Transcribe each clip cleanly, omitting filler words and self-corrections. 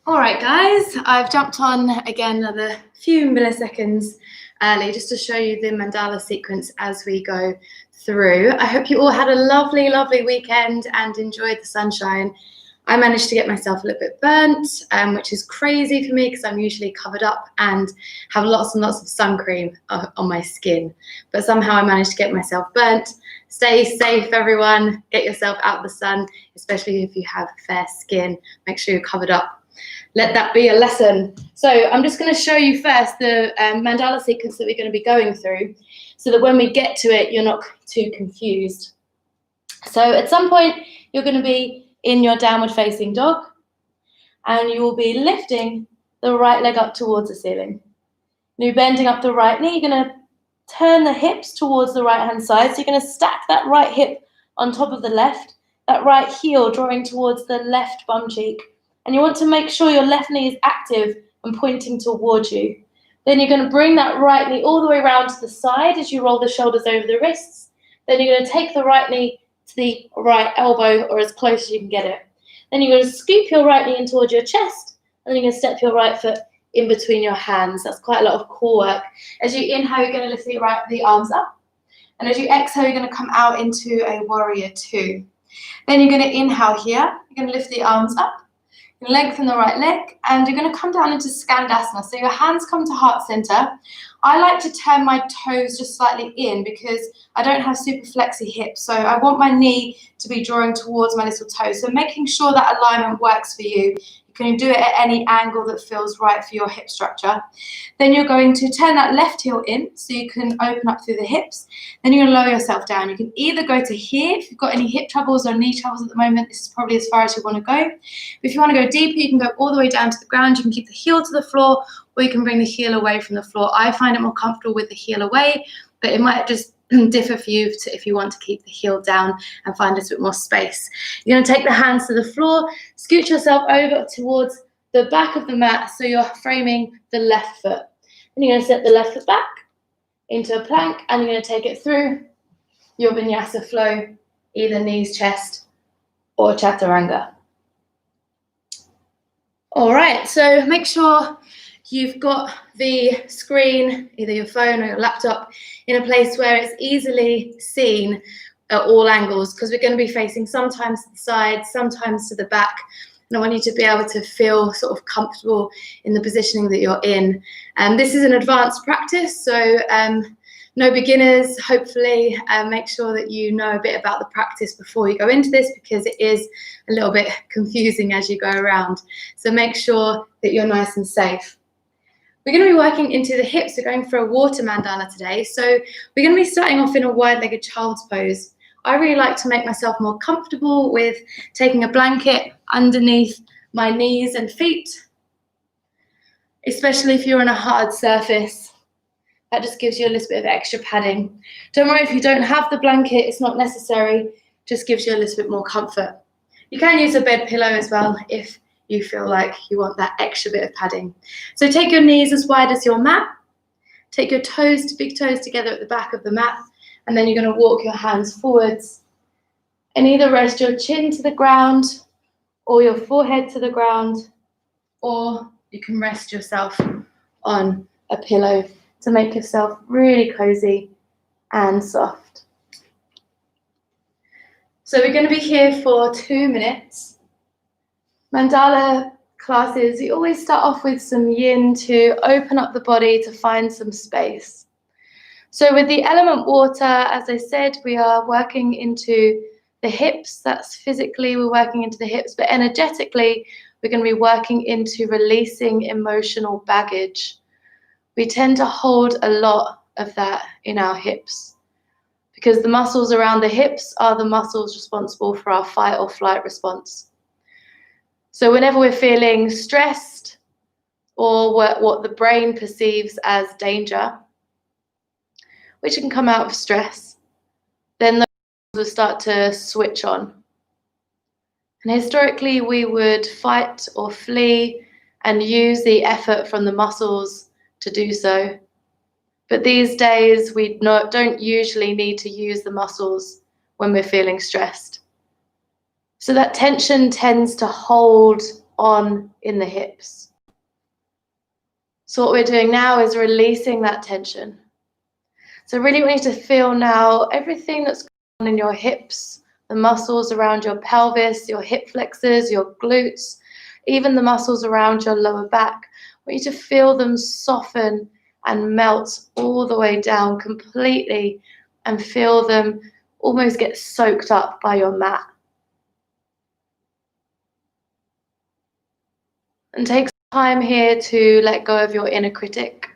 All right, guys, I've jumped on again another few milliseconds early just to show you the mandala sequence as we go through. I hope you all had a lovely, lovely weekend and enjoyed the sunshine. I managed to get myself a little bit burnt, which is crazy for me because I'm usually covered up and have lots and lots of sun cream on my skin. But somehow I managed to get myself burnt. Stay safe, everyone. Get yourself out of the sun, especially if you have fair skin. Make sure you're covered up. Let that be a lesson. So I'm just going to show you first the mandala sequence that we're going to be going through so that when we get to it, you're not too confused. So at some point, you're going to be in your downward facing dog and you will be lifting the right leg up towards the ceiling. You're bending up the right knee. You're going to turn the hips towards the right hand side. So you're going to stack that right hip on top of the left, that right heel drawing towards the left bum cheek. And you want to make sure your left knee is active and pointing towards you. Then you're going to bring that right knee all the way around to the side as you roll the shoulders over the wrists. Then you're going to take the right knee to the right elbow or as close as you can get it. Then you're going to scoop your right knee in towards your chest. And then you're going to step your right foot in between your hands. That's quite a lot of core work. As you inhale, you're going to lift the arms up. And as you exhale, you're going to come out into a warrior two. Then you're going to inhale here. You're going to lift the arms up. Lengthen the right leg and you're going to come down into Skandasana. So your hands come to heart center. I like to turn my toes just slightly in because I don't have super flexy hips. So I want my knee to be drawing towards my little toe. So making sure that alignment works for you. You can do it at any angle that feels right for your hip structure. Then you're going to turn that left heel in so you can open up through the hips. Then you're going to lower yourself down. You can either go to here if you've got any hip troubles or knee troubles at the moment. This is probably as far as you want to go. But if you want to go deeper, you can go all the way down to the ground. You can keep the heel to the floor or you can bring the heel away from the floor. I find it more comfortable with the heel away, but it might just differ for you if you want to keep the heel down and find a bit more space. You're going to take the hands to the floor, scoot yourself over towards the back of the mat so you're framing the left foot. And you're going to set the left foot back into a plank and you're going to take it through your vinyasa flow, either knees, chest or chaturanga. All right, so make sure you've got the screen, either your phone or your laptop, in a place where it's easily seen at all angles because we're going to be facing sometimes to the side, sometimes to the back. And I want you to be able to feel sort of comfortable in the positioning that you're in. This is an advanced practice, so no beginners, hopefully. Make sure that you know a bit about the practice before you go into this because it is a little bit confusing as you go around. So make sure that you're nice and safe. We're going to be working into the hips. We're going for a water mandala today. So we're going to be starting off in a wide-legged child's pose. I really like to make myself more comfortable with taking a blanket underneath my knees and feet, especially if you're on a hard surface. That just gives you a little bit of extra padding. Don't worry if you don't have the blanket, it's not necessary. Just gives you a little bit more comfort. You can use a bed pillow as well if you feel like you want that extra bit of padding. So take your knees as wide as your mat. Take your toes, big toes together at the back of the mat. And then you're going to walk your hands forwards and either rest your chin to the ground or your forehead to the ground, or you can rest yourself on a pillow to make yourself really cozy and soft. So we're going to be here for 2 minutes. Mandala classes, you always start off with some yin to open up the body to find some space. So with the element water, as I said, we are working into the hips. That's physically, we're working into the hips, but energetically, we're going to be working into releasing emotional baggage. We tend to hold a lot of that in our hips because the muscles around the hips are the muscles responsible for our fight or flight response. So whenever we're feeling stressed or what the brain perceives as danger, which can come out of stress, then those will start to switch on. And historically, we would fight or flee and use the effort from the muscles to do so. But these days, we don't usually need to use the muscles when we're feeling stressed. So that tension tends to hold on in the hips. So what we're doing now is releasing that tension. So really want you to feel now everything that's going on in your hips, the muscles around your pelvis, your hip flexors, your glutes, even the muscles around your lower back. I want you to feel them soften and melt all the way down completely and feel them almost get soaked up by your mat. And take some time here to let go of your inner critic.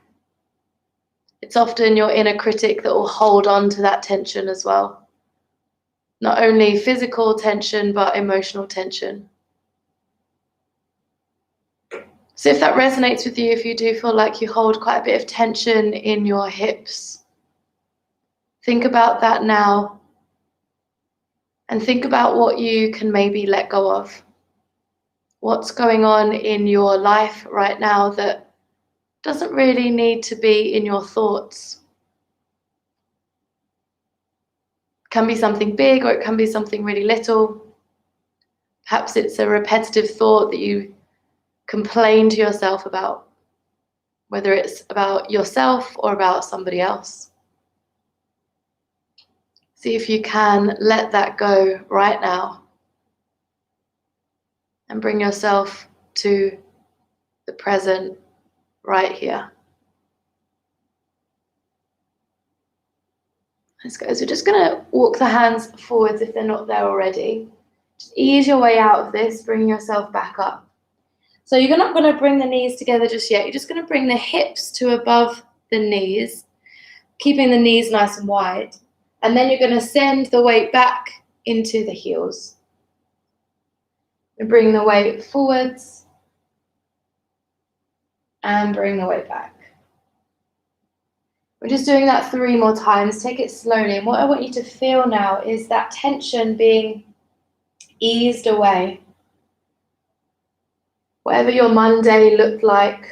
It's often your inner critic that will hold on to that tension as well. Not only physical tension, but emotional tension. So if that resonates with you, if you do feel like you hold quite a bit of tension in your hips, think about that now. And think about what you can maybe let go of. What's going on in your life right now that doesn't really need to be in your thoughts. It can be something big or it can be something really little. Perhaps it's a repetitive thought that you complain to yourself about, whether it's about yourself or about somebody else. See if you can let that go right now and bring yourself to the present right here. Let's go. So we're just going to walk the hands forwards if they're not there already. Just ease your way out of this, bring yourself back up. So you're not going to bring the knees together just yet. You're just going to bring the hips to above the knees, keeping the knees nice and wide. And then you're going to send the weight back into the heels. And bring the weight forwards and bring the weight back. We're just doing that 3 more times. Take it slowly. And what I want you to feel now is that tension being eased away. Whatever your Monday looked like,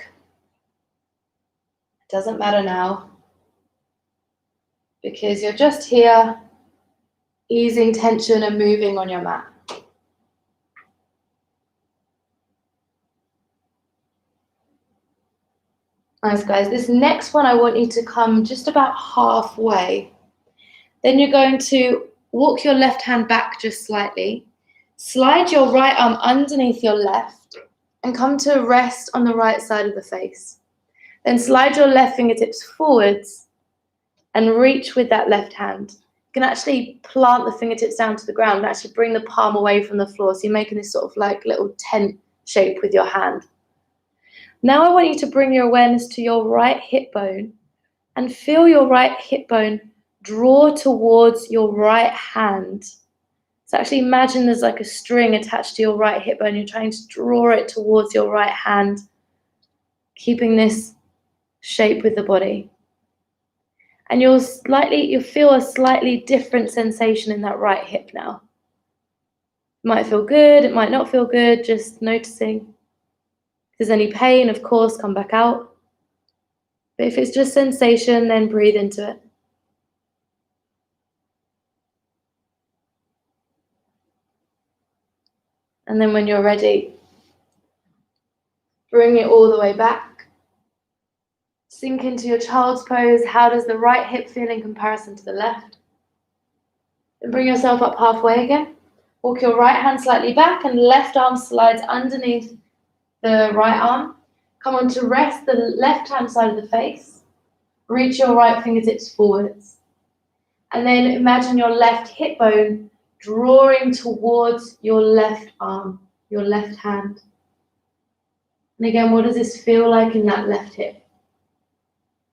it doesn't matter now. Because you're just here, easing tension and moving on your mat. Nice, guys. This next one, I want you to come just about halfway. Then you're going to walk your left hand back just slightly. Slide your right arm underneath your left and come to rest on the right side of the face. Then slide your left fingertips forwards and reach with that left hand. You can actually plant the fingertips down to the ground and actually bring the palm away from the floor. So you're making this sort of like little tent shape with your hand. Now I want you to bring your awareness to your right hip bone and feel your right hip bone draw towards your right hand. So actually imagine there's like a string attached to your right hip bone. You're trying to draw it towards your right hand, keeping this shape with the body. And you'll feel a slightly different sensation in that right hip now. It might feel good, it might not feel good, just noticing. If there's any pain, of course, come back out. But if it's just sensation, then breathe into it. And then when you're ready, bring it all the way back. Sink into your child's pose. How does the right hip feel in comparison to the left? Then bring yourself up halfway again. Walk your right hand slightly back and left arm slides underneath the right arm. Come on to rest the left hand side of the face. Reach your right fingertips forwards. And then imagine your left hip bone drawing towards your left arm, your left hand. And again, what does this feel like in that left hip?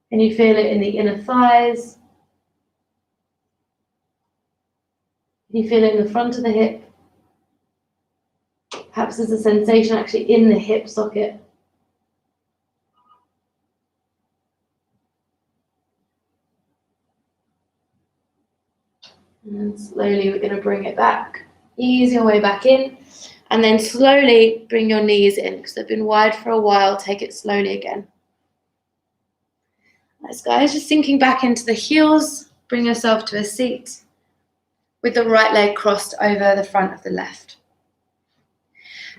Can you feel it in the inner thighs? Can you feel it in the front of the hip? Perhaps there's a sensation actually in the hip socket. And then slowly we're going to bring it back. Ease your way back in. And then slowly bring your knees in because they've been wide for a while. Take it slowly again. Nice, guys. Just sinking back into the heels. Bring yourself to a seat with the right leg crossed over the front of the left.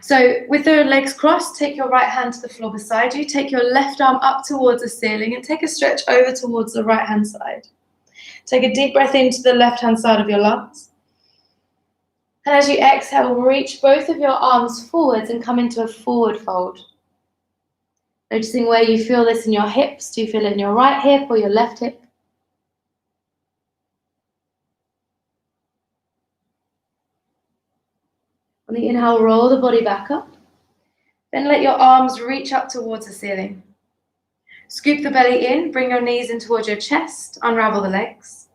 So with the legs crossed, take your right hand to the floor beside you, take your left arm up towards the ceiling and take a stretch over towards the right hand side. Take a deep breath into the left hand side of your lungs. And as you exhale, reach both of your arms forwards and come into a forward fold. Noticing where you feel this in your hips. Do you feel it in your right hip or your left hip? On the inhale, roll the body back up. Then let your arms reach up towards the ceiling. Scoop the belly in, bring your knees in towards your chest, unravel the legs.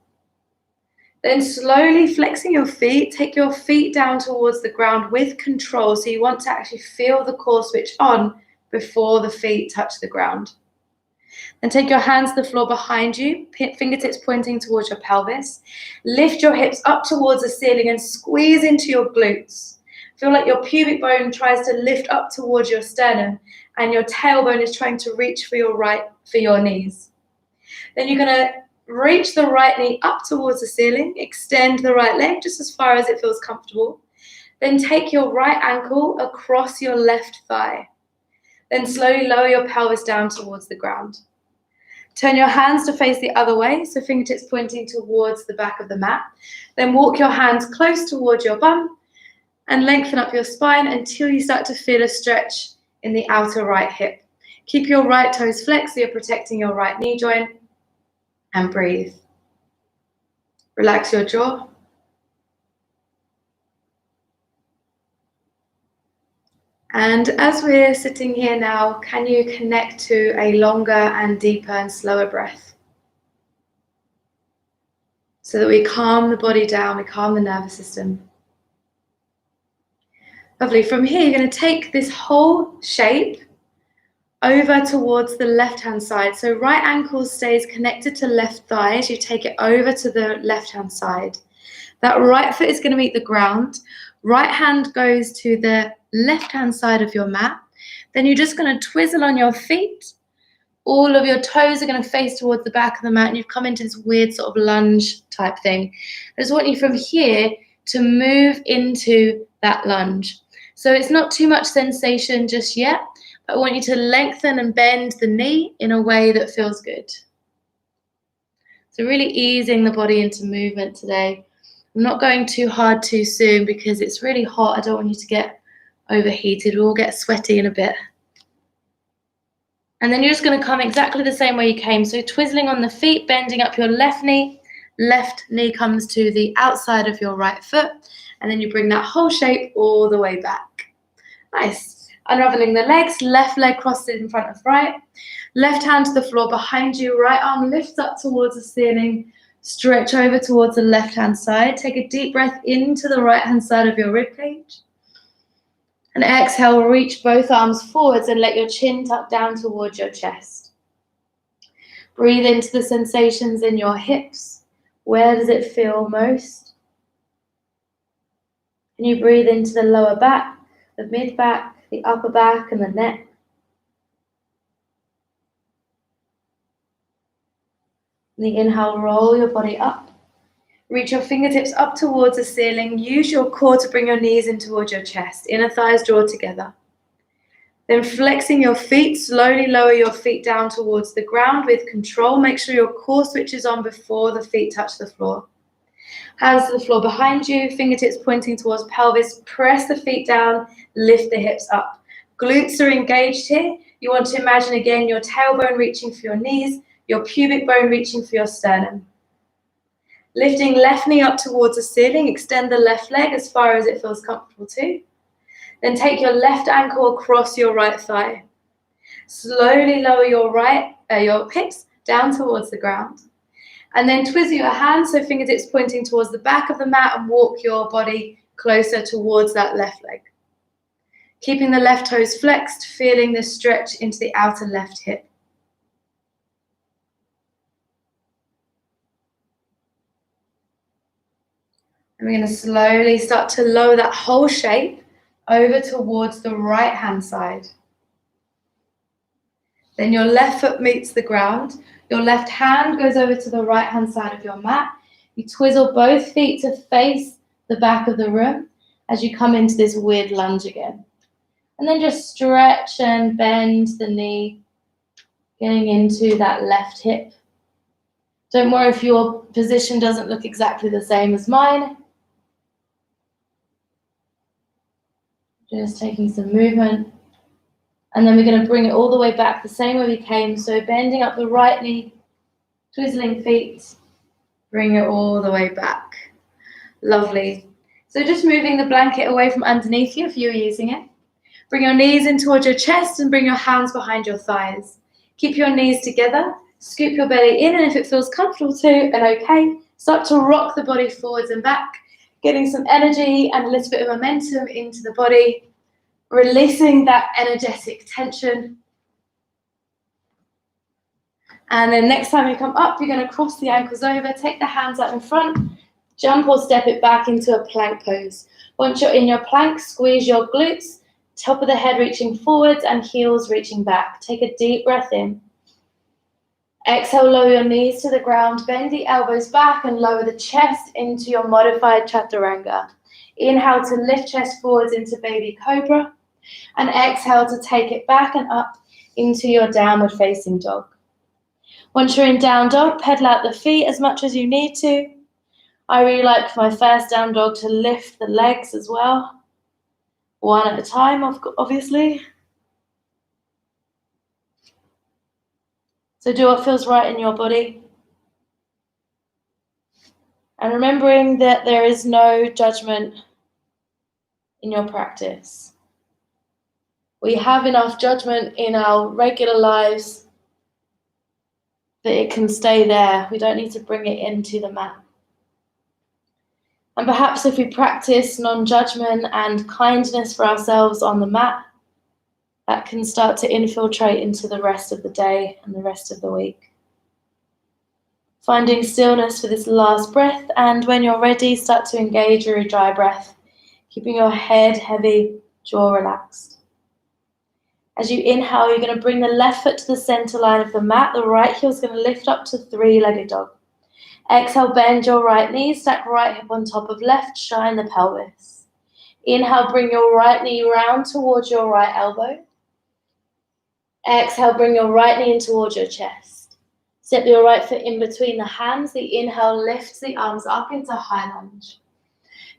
Then slowly flexing your feet, take your feet down towards the ground with control. So you want to actually feel the core switch on before the feet touch the ground. Then take your hands to the floor behind you, fingertips pointing towards your pelvis. Lift your hips up towards the ceiling and squeeze into your glutes. Feel like your pubic bone tries to lift up towards your sternum and your tailbone is trying to reach for your knees. Then you're going to reach the right knee up towards the ceiling, extend the right leg just as far as it feels comfortable. Then take your right ankle across your left thigh. Then slowly lower your pelvis down towards the ground. Turn your hands to face the other way, so fingertips pointing towards the back of the mat. Then walk your hands close towards your bum and lengthen up your spine until you start to feel a stretch in the outer right hip. Keep your right toes flexed so you're protecting your right knee joint, and breathe. Relax your jaw. And as we're sitting here now, can you connect to a longer and deeper and slower breath? So that we calm the body down, we calm the nervous system. Lovely. From here, you're going to take this whole shape over towards the left-hand side. So right ankle stays connected to left thigh as you take it over to the left-hand side. That right foot is going to meet the ground. Right hand goes to the left-hand side of your mat. Then you're just going to twizzle on your feet. All of your toes are going to face towards the back of the mat and you've come into this weird sort of lunge type thing. I just want you from here to move into that lunge. So it's not too much sensation just yet, but I want you to lengthen and bend the knee in a way that feels good. So really easing the body into movement today. I'm not going too hard too soon because it's really hot. I don't want you to get overheated. We'll all get sweaty in a bit. And then you're just going to come exactly the same way you came. So twizzling on the feet, bending up your left knee comes to the outside of your right foot. And then you bring that whole shape all the way back. Nice. Unraveling the legs, left leg crossed in front of right. Left hand to the floor behind you. Right arm lifts up towards the ceiling. Stretch over towards the left-hand side. Take a deep breath into the right-hand side of your ribcage. And exhale, reach both arms forwards and let your chin tuck down towards your chest. Breathe into the sensations in your hips. Where does it feel most? And you breathe into the lower back, the mid back, the upper back, and the neck. On the inhale, roll your body up. Reach your fingertips up towards the ceiling. Use your core to bring your knees in towards your chest. Inner thighs draw together. Then flexing your feet, slowly lower your feet down towards the ground with control. Make sure your core switches on before the feet touch the floor. Hands to the floor behind you, fingertips pointing towards pelvis. Press the feet down, lift the hips up. Glutes are engaged here. You want to imagine again your tailbone reaching for your knees, your pubic bone reaching for your sternum. Lifting left knee up towards the ceiling, extend the left leg as far as it feels comfortable to. Then take your left ankle across your right thigh. Slowly lower your hips down towards the ground. And then twizzle your hands, so fingertips pointing towards the back of the mat and walk your body closer towards that left leg. Keeping the left toes flexed, feeling the stretch into the outer left hip. And we're going to slowly start to lower that whole shape over towards the right-hand side. Then your left foot meets the ground. Your left hand goes over to the right-hand side of your mat. You twizzle both feet to face the back of the room as you come into this weird lunge again. And then just stretch and bend the knee, getting into that left hip. Don't worry if your position doesn't look exactly the same as mine. Just taking some movement. And then we're going to bring it all the way back the same way we came. So bending up the right knee, twizzling feet, bring it all the way back. Lovely. So just moving the blanket away from underneath you if you're using it. Bring your knees in towards your chest and bring your hands behind your thighs. Keep your knees together, scoop your belly in, and if it feels comfortable too and okay, start to rock the body forwards and back, getting some energy and a little bit of momentum into the body, releasing that energetic tension. And then next time you come up, you're going to cross the ankles over, take the hands out in front, jump or step it back into a plank pose. Once you're in your plank, squeeze your glutes, top of the head reaching forwards and heels reaching back. Take a deep breath in. Exhale, lower your knees to the ground, bend the elbows back and lower the chest into your modified chaturanga. Inhale to lift chest forwards into baby cobra and exhale to take it back and up into your downward facing dog. Once you're in down dog, pedal out the feet as much as you need to. I really like for my first down dog to lift the legs as well. One at a time, obviously. So do what feels right in your body. And remembering that there is no judgment in your practice. We have enough judgment in our regular lives that it can stay there. We don't need to bring it into the mat. And perhaps if we practice non-judgment and kindness for ourselves on the mat, that can start to infiltrate into the rest of the day and the rest of the week. Finding stillness for this last breath, and when you're ready, start to engage your dry breath, keeping your head heavy, jaw relaxed. As you inhale, you're going to bring the left foot to the center line of the mat. The right heel is going to lift up to three-legged dog. Exhale, bend your right knee, stack right hip on top of left, shine the pelvis. Inhale, bring your right knee round towards your right elbow. Exhale, bring your right knee in towards your chest. Step your right foot in between the hands. The inhale lifts the arms up into high lunge.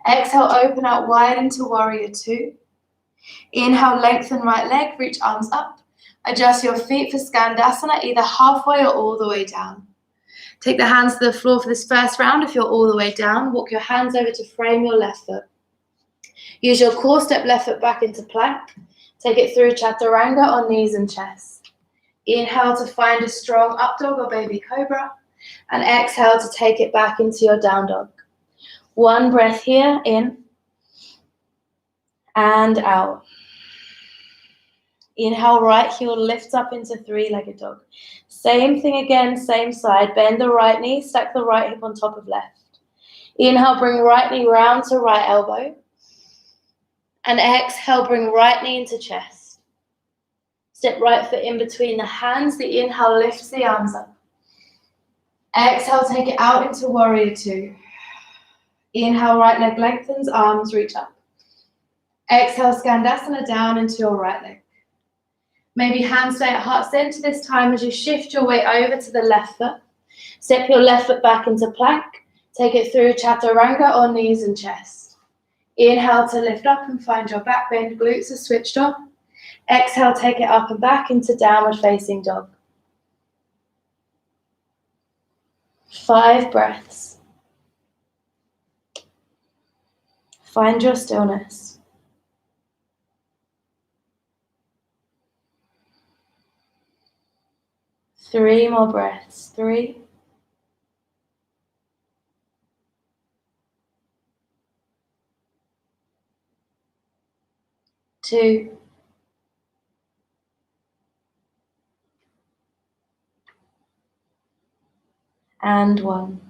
Exhale, open out wide into warrior two. Inhale, lengthen right leg, reach arms up. Adjust your feet for Skandasana, either halfway or all the way down. Take the hands to the floor for this first round. If you're all the way down, walk your hands over to frame your left foot. Use your core, step left foot back into plank. Take it through chaturanga on knees and chest. Inhale to find a strong up dog or baby cobra. And exhale to take it back into your down dog. One breath here, in and out. Inhale, right heel lifts up into three-legged dog. Same thing again, same side. Bend the right knee, stack the right hip on top of left. Inhale, bring right knee round to right elbow. And exhale, bring right knee into chest. Step right foot in between the hands. The inhale lifts the arms up. Exhale, take it out into warrior two. Inhale, right leg lengthens, arms reach up. Exhale, Skandasana down into your right leg. Maybe hands stay at heart center this time as you shift your way over to the left foot. Step your left foot back into plank. Take it through chaturanga on knees and chest. Inhale to lift up and find your back bend. Glutes are switched on. Exhale, take it up and back into downward facing dog. 5 breaths. Find your stillness. Three more breaths. 3, 2, and 1.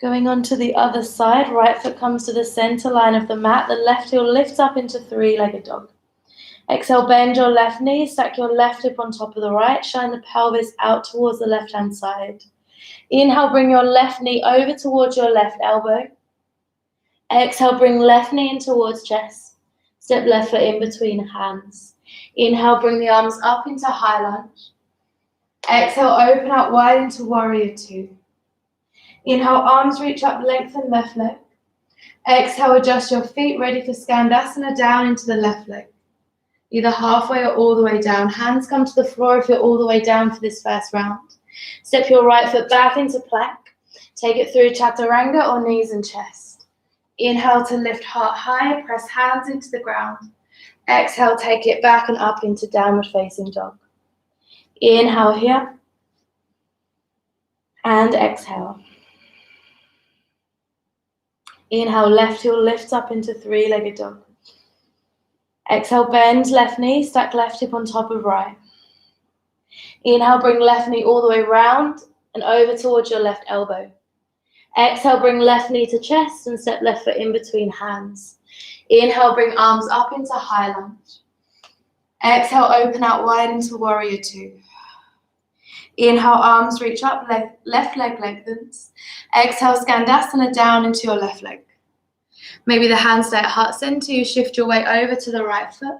Going on to the other side, right foot comes to the center line of the mat. The left heel lifts up into three-legged dog. Exhale, bend your left knee, stack your left hip on top of the right, shine the pelvis out towards the left-hand side. Inhale, bring your left knee over towards your left elbow. Exhale, bring left knee in towards chest. Step left foot in between hands. Inhale, bring the arms up into high lunge. Exhale, open out wide into warrior two. Inhale, arms reach up, lengthen left leg. Exhale, adjust your feet, ready for Skandasana, down into the left leg. Either halfway or all the way down. Hands come to the floor if you're all the way down for this first round. Step your right foot back into plank. Take it through chaturanga or knees and chest. Inhale to lift heart high, press hands into the ground. Exhale, take it back and up into downward facing dog. Inhale here. And exhale. Inhale, left heel lifts up into three-legged dog. Exhale, bend left knee, stack left hip on top of right. Inhale, bring left knee all the way round and over towards your left elbow. Exhale, bring left knee to chest and step left foot in between hands. Inhale, bring arms up into high lunge. Exhale, open out wide into warrior two. Inhale, arms reach up, left leg lengthens. Exhale, Skandasana, down into your left leg. Maybe the hands stay at heart center. You shift your weight over to the right foot.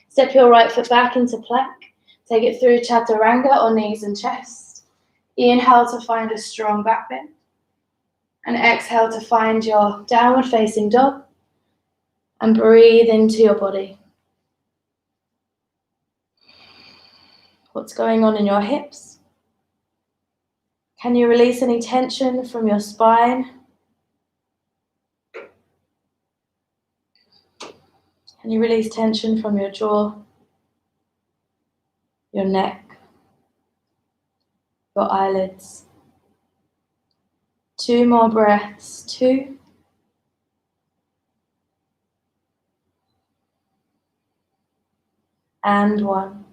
Step your right foot back into plank. Take it through chaturanga or knees and chest. Inhale to find a strong back bend. And exhale to find your downward facing dog. And breathe into your body. What's going on in your hips? Can you release any tension from your spine? Can you release tension from your jaw, your neck, your eyelids? 2 more breaths. 2. And 1.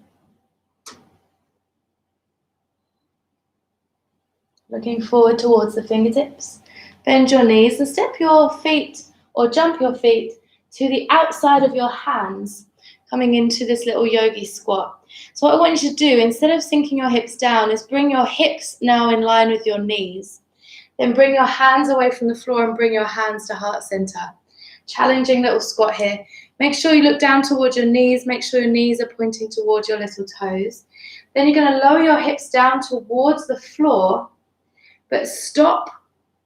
Looking forward towards the fingertips. Bend your knees and step your feet or jump your feet to the outside of your hands, coming into this little yogi squat. So what I want you to do, instead of sinking your hips down, is bring your hips now in line with your knees. Then bring your hands away from the floor and bring your hands to heart center. Challenging little squat here. Make sure you look down towards your knees. Make sure your knees are pointing towards your little toes. Then you're going to lower your hips down towards the floor, but stop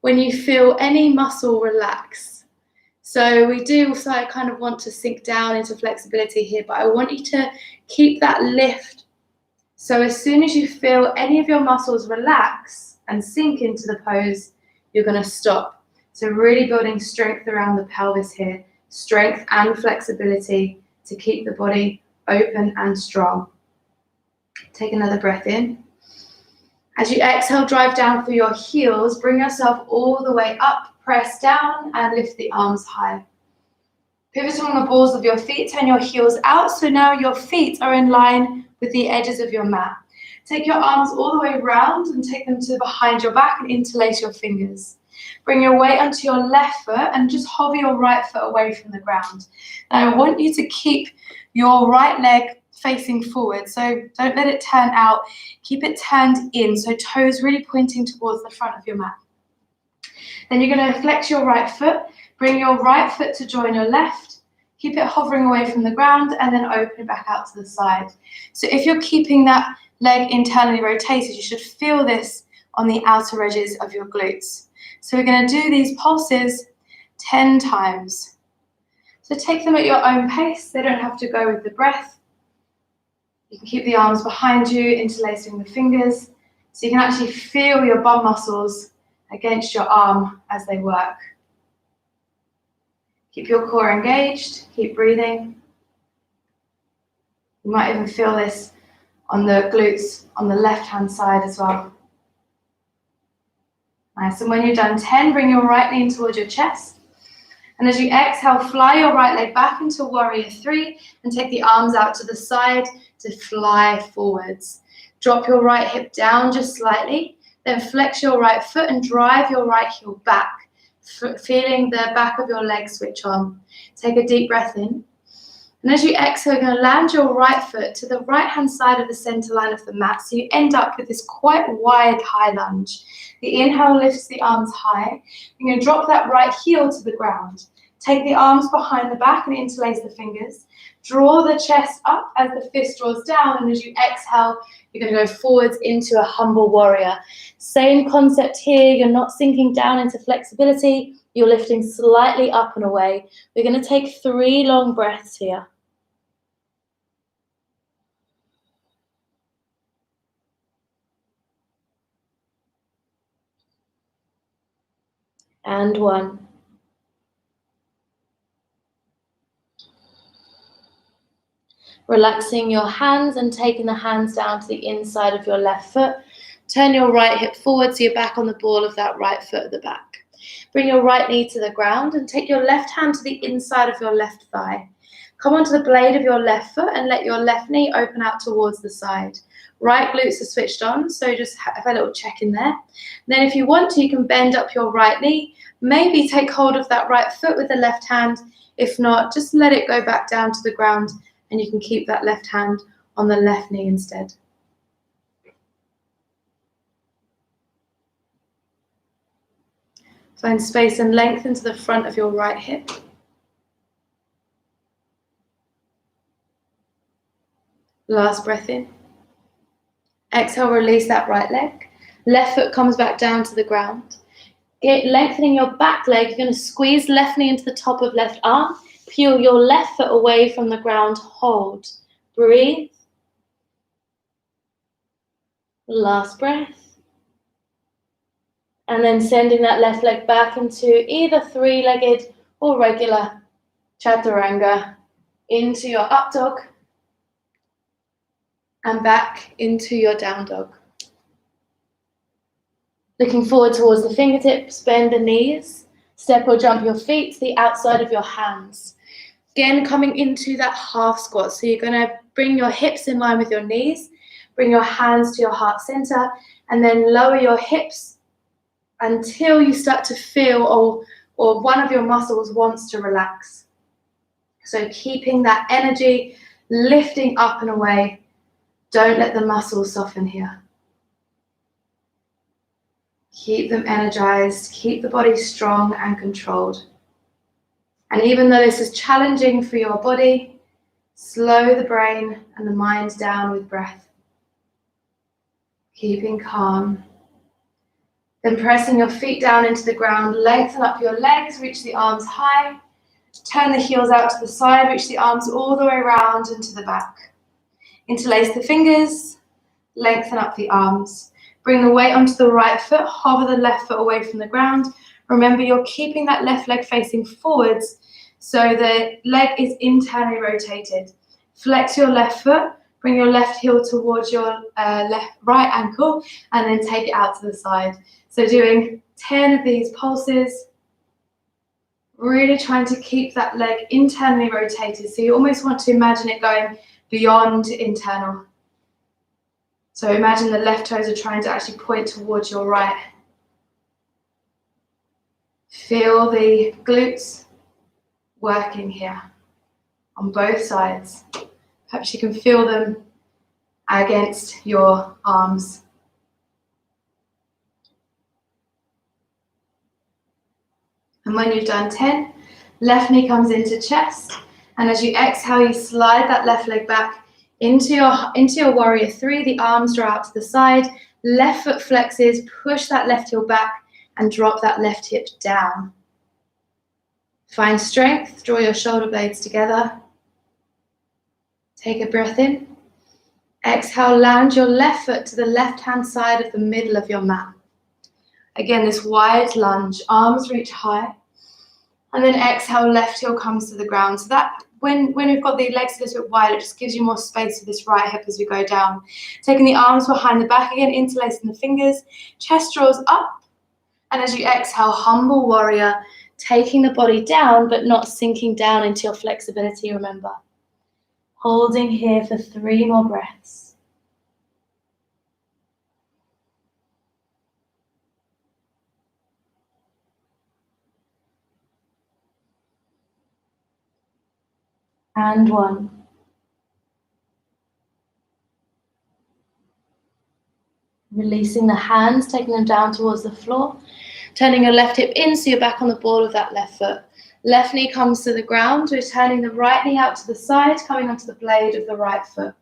when you feel any muscle relax. So we do also kind of want to sink down into flexibility here, but I want you to keep that lift. So as soon as you feel any of your muscles relax and sink into the pose, you're going to stop. So really building strength around the pelvis here, strength and flexibility to keep the body open and strong. Take another breath in. As you exhale, drive down through your heels, bring yourself all the way up, press down and lift the arms high. Pivot on the balls of your feet, turn your heels out, so now your feet are in line with the edges of your mat. Take your arms all the way round and take them to behind your back and interlace your fingers. Bring your weight onto your left foot and just hover your right foot away from the ground. Now I want you to keep your right leg facing forward, so don't let it turn out. Keep it turned in, so toes really pointing towards the front of your mat. Then you're going to flex your right foot, bring your right foot to join your left, keep it hovering away from the ground, and then open it back out to the side. So if you're keeping that leg internally rotated, you should feel this on the outer edges of your glutes. So we're going to do these pulses 10 times. So take them at your own pace. They don't have to go with the breath. You can keep the arms behind you, interlacing the fingers, so you can actually feel your bum muscles against your arm as they work. Keep your core engaged, keep breathing. You might even feel this on the glutes on the left-hand side as well. Nice, and when you're done 10, bring your right knee in towards your chest. And as you exhale, fly your right leg back into warrior 3 and take the arms out to the side to fly forwards. Drop your right hip down just slightly, then flex your right foot and drive your right heel back, feeling the back of your leg switch on. Take a deep breath in And as you exhale, you're going to land your right foot to the right-hand side of the center line of the mat. So you end up with this quite wide high lunge. The inhale lifts the arms high. You're going to drop that right heel to the ground. Take the arms behind the back and interlace the fingers. Draw the chest up as the fist draws down. And as you exhale, you're going to go forwards into a humble warrior. Same concept here. You're not sinking down into flexibility. You're lifting slightly up and away. We're going to take 3 long breaths here. And 1. Relaxing your hands and taking the hands down to the inside of your left foot. Turn your right hip forward so you're back on the ball of that right foot at the back. Bring your right knee to the ground and take your left hand to the inside of your left thigh. Come onto the blade of your left foot and let your left knee open out towards the side. Right glutes are switched on, so just have a little check in there. Then if you want to, you can bend up your right knee. Maybe take hold of that right foot with the left hand. If not, just let it go back down to the ground and you can keep that left hand on the left knee instead. Find space and lengthen to the front of your right hip. Last breath in. Exhale, release that right leg. Left foot comes back down to the ground. Lengthening your back leg, you're going to squeeze left knee into the top of left arm. Peel your left foot away from the ground. Hold. Breathe. Last breath. And then sending that left leg back into either 3-legged or regular chaturanga. Into your up dog. And back into your down dog. Looking forward towards the fingertips, bend the knees. Step or jump your feet to the outside of your hands. Again, coming into that half squat. So you're going to bring your hips in line with your knees. Bring your hands to your heart center. And then lower your hips until you start to feel or one of your muscles wants to relax. So keeping that energy, lifting up and away. Don't let the muscles soften here. Keep them energized. Keep the body strong and controlled. And even though this is challenging for your body, slow the brain and the mind down with breath. Keeping calm. Then pressing your feet down into the ground, lengthen up your legs, reach the arms high. Turn the heels out to the side, reach the arms all the way around and to the back. Interlace the fingers, lengthen up the arms. Bring the weight onto the right foot, hover the left foot away from the ground. Remember, you're keeping that left leg facing forwards so the leg is internally rotated. Flex your left foot, bring your left heel towards your right ankle, and then take it out to the side. So doing 10 of these pulses, really trying to keep that leg internally rotated. So you almost want to imagine it going beyond internal. So imagine the left toes are trying to actually point towards your right. Feel the glutes working here on both sides. Perhaps you can feel them against your arms. And when you've done 10, left knee comes into chest. And as you exhale, you slide that left leg back into your warrior 3, the arms draw out to the side, left foot flexes, push that left heel back and drop that left hip down. Find strength, draw your shoulder blades together. Take a breath in. Exhale, land your left foot to the left-hand side of the middle of your mat. Again, this wide lunge, arms reach high. And then exhale, left heel comes to the ground. So that when we've got the legs a little bit wide, it just gives you more space for this right hip as we go down. Taking the arms behind the back again, interlacing the fingers, chest draws up. And as you exhale, humble warrior, taking the body down, but not sinking down into your flexibility, remember. Holding here for 3 more breaths. And 1. Releasing the hands, taking them down towards the floor. Turning your left hip in so you're back on the ball of that left foot. Left knee comes to the ground. We're turning the right knee out to the side, coming onto the blade of the right foot.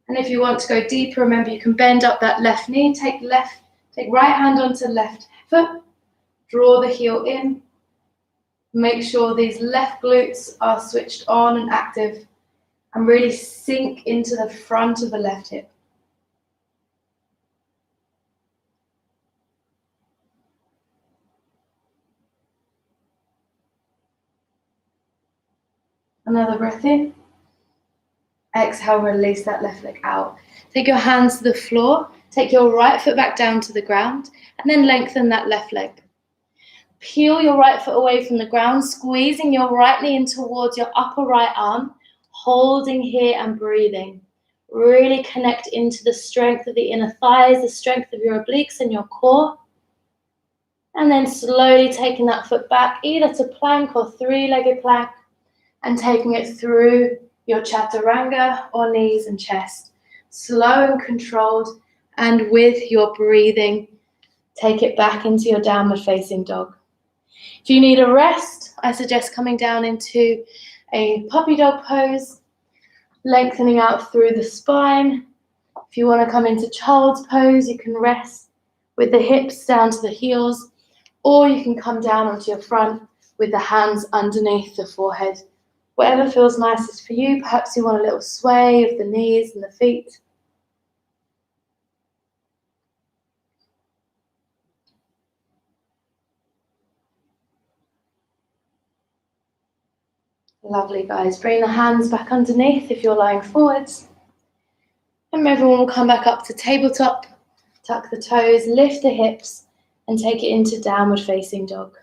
And if you want to go deeper, remember you can bend up that left knee, take right hand onto left foot, draw the heel in. Make sure these left glutes are switched on and active, and really sink into the front of the left hip. Another breath in. Exhale, release that left leg out. Take your hands to the floor, take your right foot back down to the ground, and then lengthen that left leg. Peel your right foot away from the ground, squeezing your right knee in towards your upper right arm, holding here and breathing. Really connect into the strength of the inner thighs, the strength of your obliques and your core. And then slowly taking that foot back, either to plank or three-legged plank, and taking it through your chaturanga or knees and chest. Slow and controlled, and with your breathing, take it back into your downward facing dog. If you need a rest, I suggest coming down into a puppy dog pose, lengthening out through the spine. If you want to come into child's pose, you can rest with the hips down to the heels, or you can come down onto your front with the hands underneath the forehead. Whatever feels nicest for you. Perhaps you want a little sway of the knees and the feet. Lovely, guys. Bring the hands back underneath if you're lying forwards. And everyone will come back up to tabletop. Tuck the toes, lift the hips, and take it into downward facing dog.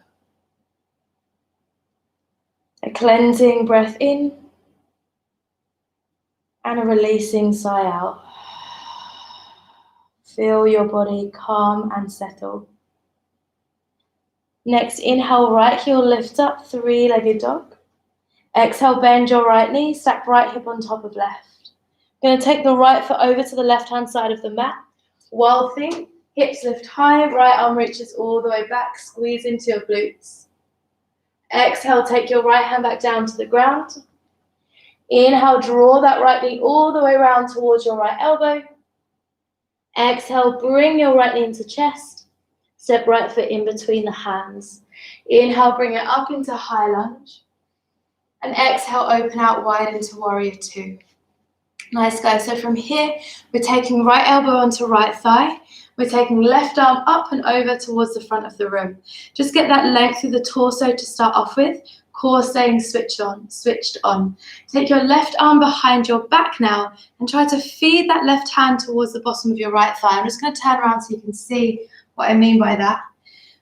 A cleansing breath in, and a releasing sigh out. Feel your body calm and settle. Next, inhale, right heel lift up, three-legged dog. Exhale, bend your right knee, stack right hip on top of left. You're going to take the right foot over to the left-hand side of the mat. Wild thing, hips lift high, right arm reaches all the way back, squeeze into your glutes. Exhale, take your right hand back down to the ground. Inhale, draw that right knee all the way around towards your right elbow. Exhale, bring your right knee into chest. Step right foot in between the hands. Inhale, bring it up into high lunge. And exhale, open out wide into warrior two. Nice, guys. So from here, we're taking right elbow onto right thigh. We're taking left arm up and over towards the front of the room. Just get that length through the torso to start off with. Core staying switched on. Take your left arm behind your back now and try to feed that left hand towards the bottom of your right thigh. I'm just going to turn around so you can see what I mean by that.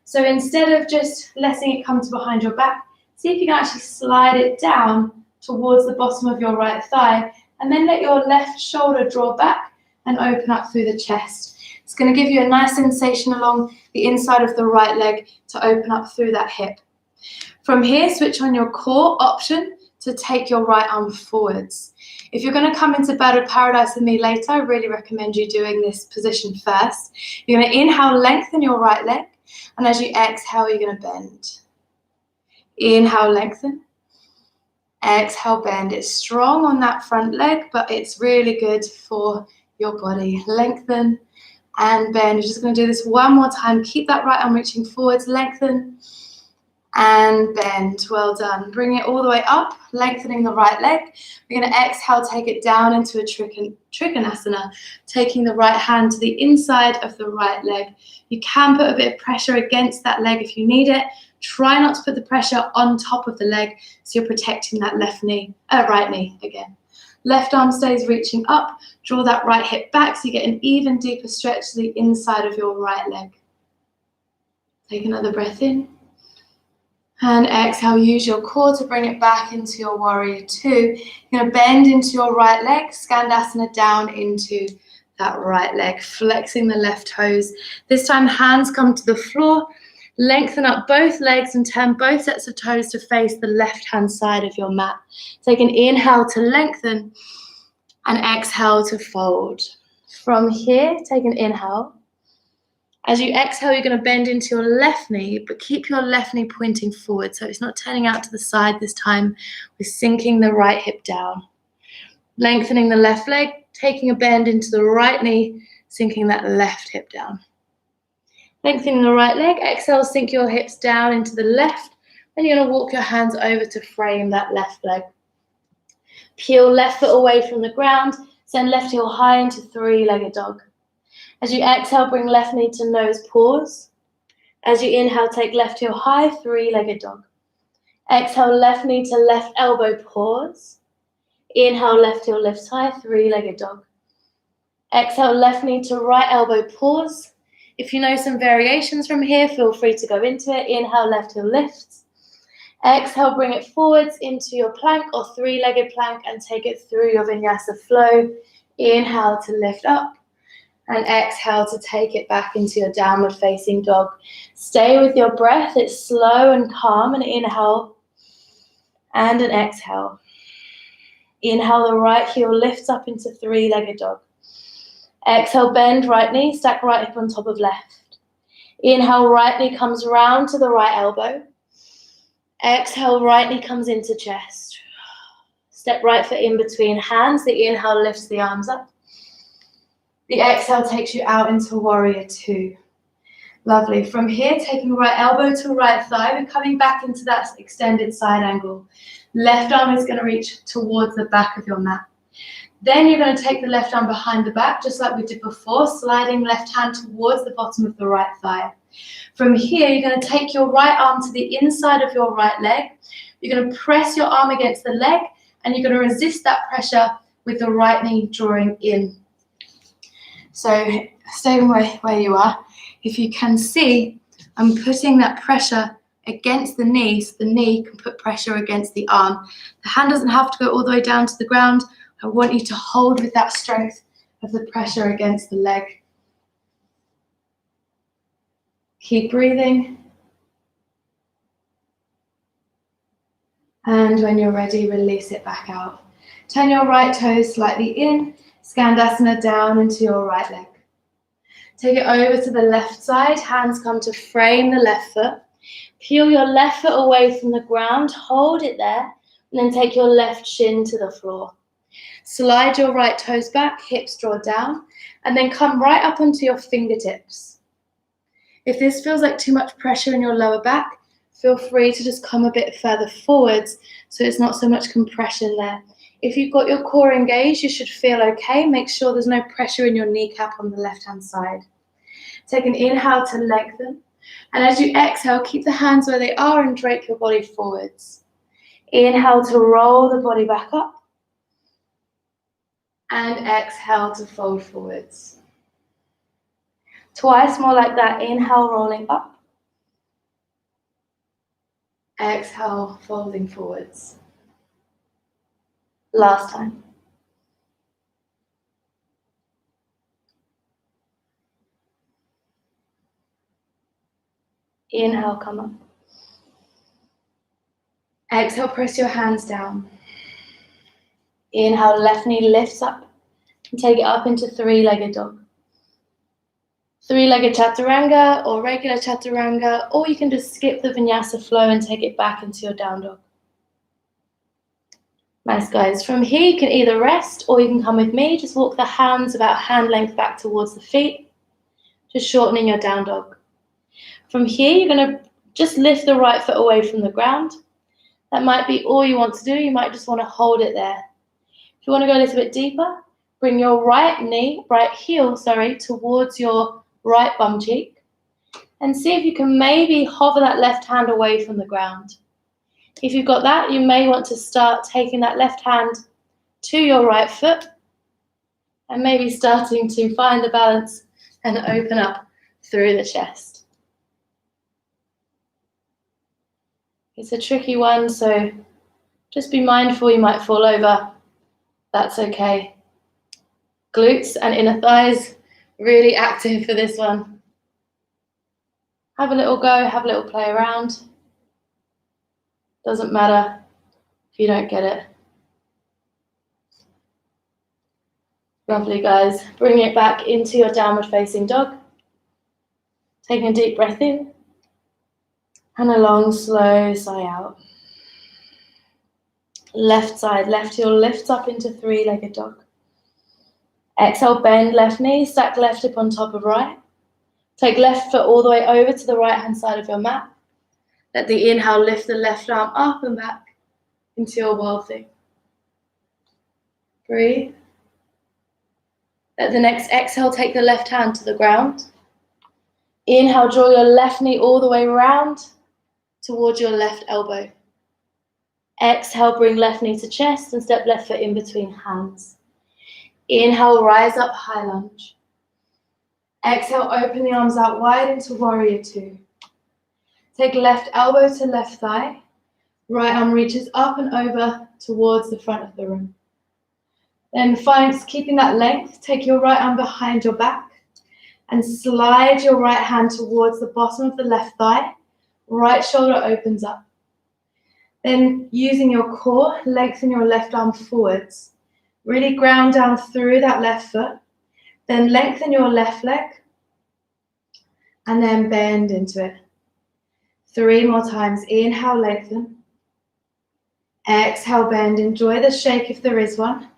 So instead of just letting it come to behind your back, see if you can actually slide it down towards the bottom of your right thigh, and then let your left shoulder draw back and open up through the chest. It's going to give you a nice sensation along the inside of the right leg to open up through that hip. From here, switch on your core option to take your right arm forwards. If you're going to come into Bird of Paradise with me later, I really recommend you doing this position first. You're going to inhale, lengthen your right leg, and as you exhale, you're going to bend. Inhale, lengthen. Exhale, bend. It's strong on that front leg, but it's really good for your body. Lengthen and bend. We're just going to do this one more time. Keep that right arm reaching forwards. Lengthen and bend. Well done. Bring it all the way up, lengthening the right leg. We're going to exhale, take it down into a Trikonasana, taking the right hand to the inside of the right leg. You can put a bit of pressure against that leg if you need it. Try not to put the pressure on top of the leg so you're protecting that right knee again. Left arm stays reaching up. Draw that right hip back so you get an even deeper stretch to the inside of your right leg. Take another breath in. And exhale, use your core to bring it back into your warrior two. You're going to bend into your right leg, Skandasana down into that right leg, flexing the left toes. This time, hands come to the floor. Lengthen up both legs and turn both sets of toes to face the left-hand side of your mat. Take an inhale to lengthen and exhale to fold. From here, take an inhale. As you exhale, you're going to bend into your left knee, but keep your left knee pointing forward. So it's not turning out to the side this time. We're sinking the right hip down. Lengthening the left leg, taking a bend into the right knee, sinking that left hip down. Lengthening the right leg, exhale, sink your hips down into the left. Then you're going to walk your hands over to frame that left leg. Peel left foot away from the ground, send left heel high into three-legged dog. As you exhale, bring left knee to nose, pause. As you inhale, take left heel high, three-legged dog. Exhale, left knee to left elbow, pause. Inhale, left heel lifts high, three-legged dog. Exhale, left knee to right elbow, pause. If you know some variations from here, feel free to go into it. Inhale, left heel lifts. Exhale, bring it forwards into your plank or three-legged plank and take it through your vinyasa flow. Inhale to lift up. And exhale to take it back into your downward facing dog. Stay with your breath. It's slow and calm. An inhale and an exhale. Inhale, the right heel lifts up into three-legged dog. Exhale, bend right knee, stack right hip on top of left. Inhale, right knee comes round to the right elbow. Exhale, right knee comes into chest. Step right foot in between hands. The inhale lifts the arms up. The exhale takes you out into warrior two. Lovely. From here, taking right elbow to right thigh, we're coming back into that extended side angle. Left arm is going to reach towards the back of your mat. Then you're going to take the left arm behind the back, just like we did before, sliding left hand towards the bottom of the right thigh. From here, you're going to take your right arm to the inside of your right leg. You're going to press your arm against the leg, and you're going to resist that pressure with the right knee drawing in. So stay where you are. If you can see, I'm putting that pressure against the knee, so the knee can put pressure against the arm. The hand doesn't have to go all the way down to the ground. I want you to hold with that strength of the pressure against the leg. Keep breathing. And when you're ready, release it back out. Turn your right toes slightly in, Skandasana down into your right leg. Take it over to the left side, hands come to frame the left foot. Peel your left foot away from the ground, hold it there, and then take your left shin to the floor. Slide your right toes back, hips draw down, and then come right up onto your fingertips. If this feels like too much pressure in your lower back, feel free to just come a bit further forwards so it's not so much compression there. If you've got your core engaged, you should feel okay. Make sure there's no pressure in your kneecap on the left-hand side. Take an inhale to lengthen, and as you exhale, keep the hands where they are and drape your body forwards. Inhale to roll the body back up, and exhale to fold forwards. Twice more like that. Inhale, rolling up. Exhale, folding forwards. Last time. Inhale, come up. Exhale, press your hands down. Inhale, left knee lifts up and take it up into three-legged dog. Three-legged chaturanga or regular chaturanga, or you can just skip the vinyasa flow and take it back into your down dog. Nice, guys. From here, you can either rest or you can come with me. Just walk the hands about hand length back towards the feet, just shortening your down dog. From here, you're going to just lift the right foot away from the ground. That might be all you want to do. You might just want to hold it there. If you want to go a little bit deeper, bring your right heel, towards your right bum cheek. And see if you can maybe hover that left hand away from the ground. If you've got that, you may want to start taking that left hand to your right foot and maybe starting to find the balance and open up through the chest. It's a tricky one, so just be mindful you might fall over. That's okay. Glutes and inner thighs really active for this one. Have a little go, have a little play around. Doesn't matter if you don't get it. Lovely, guys. Bring it back into your downward facing dog. Taking a deep breath in and a long, slow sigh out. Left side, left heel lifts up into three-legged dog. Exhale, bend left knee, stack left hip on top of right. Take left foot all the way over to the right-hand side of your mat. Let the inhale lift the left arm up and back into your wild thing. Breathe. Let the next exhale take the left hand to the ground. Inhale, draw your left knee all the way round towards your left elbow. Exhale, bring left knee to chest and step left foot in between hands. Inhale, rise up, high lunge. Exhale, open the arms out wide into warrior two. Take left elbow to left thigh. Right arm reaches up and over towards the front of the room. Then keeping that length, take your right arm behind your back and slide your right hand towards the bottom of the left thigh. Right shoulder opens up. Then using your core, lengthen your left arm forwards. Really ground down through that left foot. Then lengthen your left leg and then bend into it. 3 more times. Inhale, lengthen. Exhale, bend. Enjoy the shake if there is one.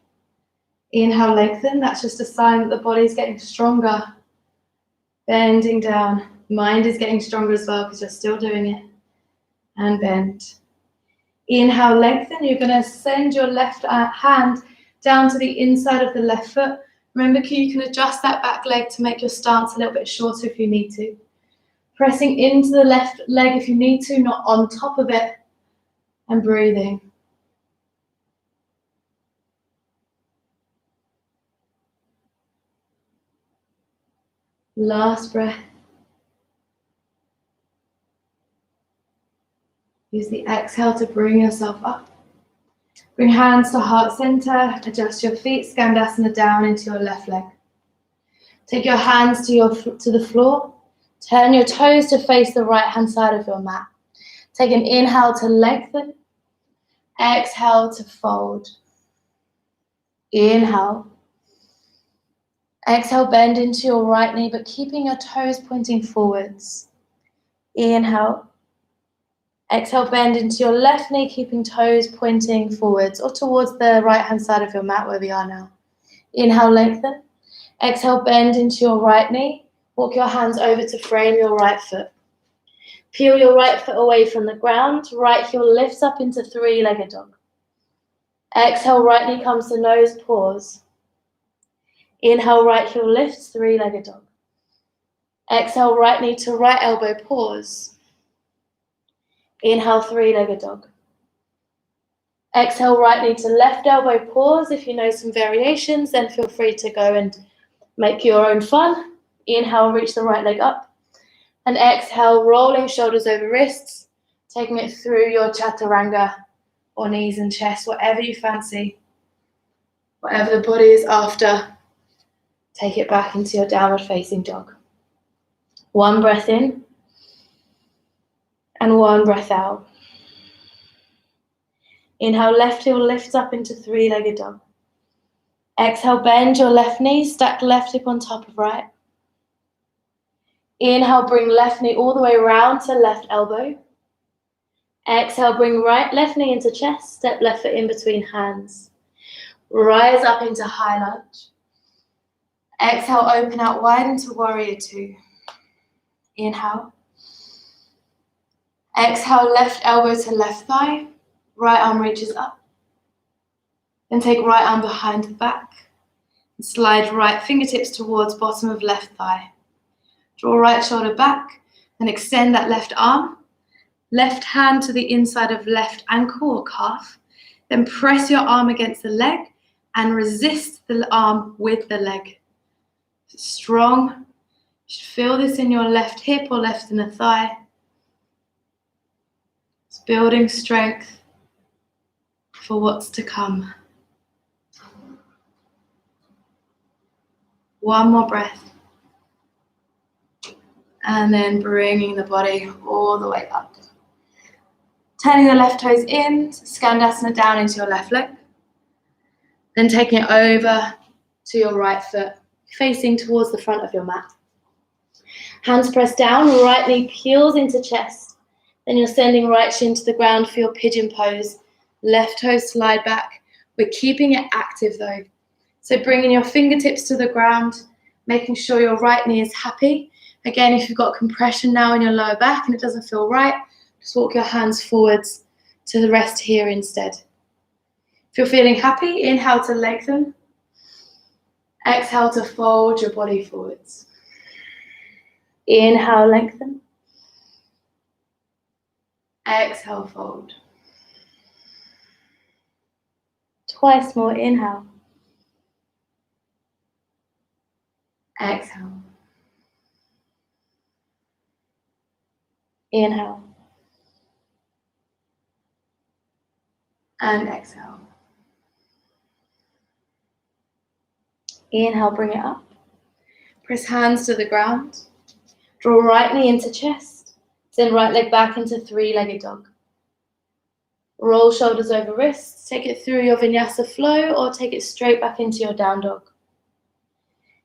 Inhale, lengthen. That's just a sign that the body's getting stronger. Bending down. Mind is getting stronger as well because you're still doing it. And bend. Inhale, lengthen. You're going to send your left hand down to the inside of the left foot. Remember, you can adjust that back leg to make your stance a little bit shorter if you need to. Pressing into the left leg if you need to, not on top of it. And breathing. Last breath. Use the exhale to bring yourself up. Bring hands to heart center. Adjust your feet. Skandasana down into your left leg. Take your hands to the floor. Turn your toes to face the right hand side of your mat. Take an inhale to lengthen. Exhale to fold. Inhale. Exhale, bend into your right knee, but keeping your toes pointing forwards. Inhale. Exhale, bend into your left knee, keeping toes pointing forwards or towards the right-hand side of your mat where we are now. Inhale, lengthen. Exhale, bend into your right knee. Walk your hands over to frame your right foot. Peel your right foot away from the ground. Right heel lifts up into three-legged dog. Exhale, right knee comes to nose, pause. Inhale, right heel lifts, three-legged dog. Exhale, right knee to right elbow, pause. Inhale, three-legged dog. Exhale, right knee to left elbow, pause. If you know some variations, then feel free to go and make your own fun. Inhale, reach the right leg up. And exhale, rolling shoulders over wrists, taking it through your chaturanga or knees and chest, whatever you fancy. Whatever the body is after, take it back into your downward facing dog. 1 breath in and 1 breath out. Inhale, left heel lifts up into three-legged dog. Exhale, bend your left knee, stack left hip on top of right. Inhale, bring left knee all the way around to left elbow. Exhale, bring left knee into chest, step left foot in between hands. Rise up into high lunge. Exhale, open out wide into warrior two. Inhale. Exhale, left elbow to left thigh. Right arm reaches up. Then take right arm behind the back. And slide right fingertips towards bottom of left thigh. Draw right shoulder back. Then extend that left arm. Left hand to the inside of left ankle or calf. Then press your arm against the leg and resist the arm with the leg. Strong. You should feel this in your left hip or left inner thigh. It's building strength for what's to come. 1 more breath. And then bringing the body all the way up. Turning the left toes in, Skandasana down into your left leg. Then taking it over to your right foot, facing towards the front of your mat. Hands pressed down, right knee peels into chest. Then you're sending right shin to the ground for your pigeon pose. Left toes slide back. We're keeping it active though. So bringing your fingertips to the ground, making sure your right knee is happy. Again, if you've got compression now in your lower back and it doesn't feel right, just walk your hands forwards to the rest here instead. If you're feeling happy, inhale to lengthen. Exhale to fold your body forwards. Inhale, lengthen. Exhale, fold. Twice more, inhale. Exhale. Inhale. And exhale. Inhale, bring it up. Press hands to the ground. Draw right knee into chest. Send right leg back into three-legged dog. Roll shoulders over wrists. Take it through your vinyasa flow or take it straight back into your down dog.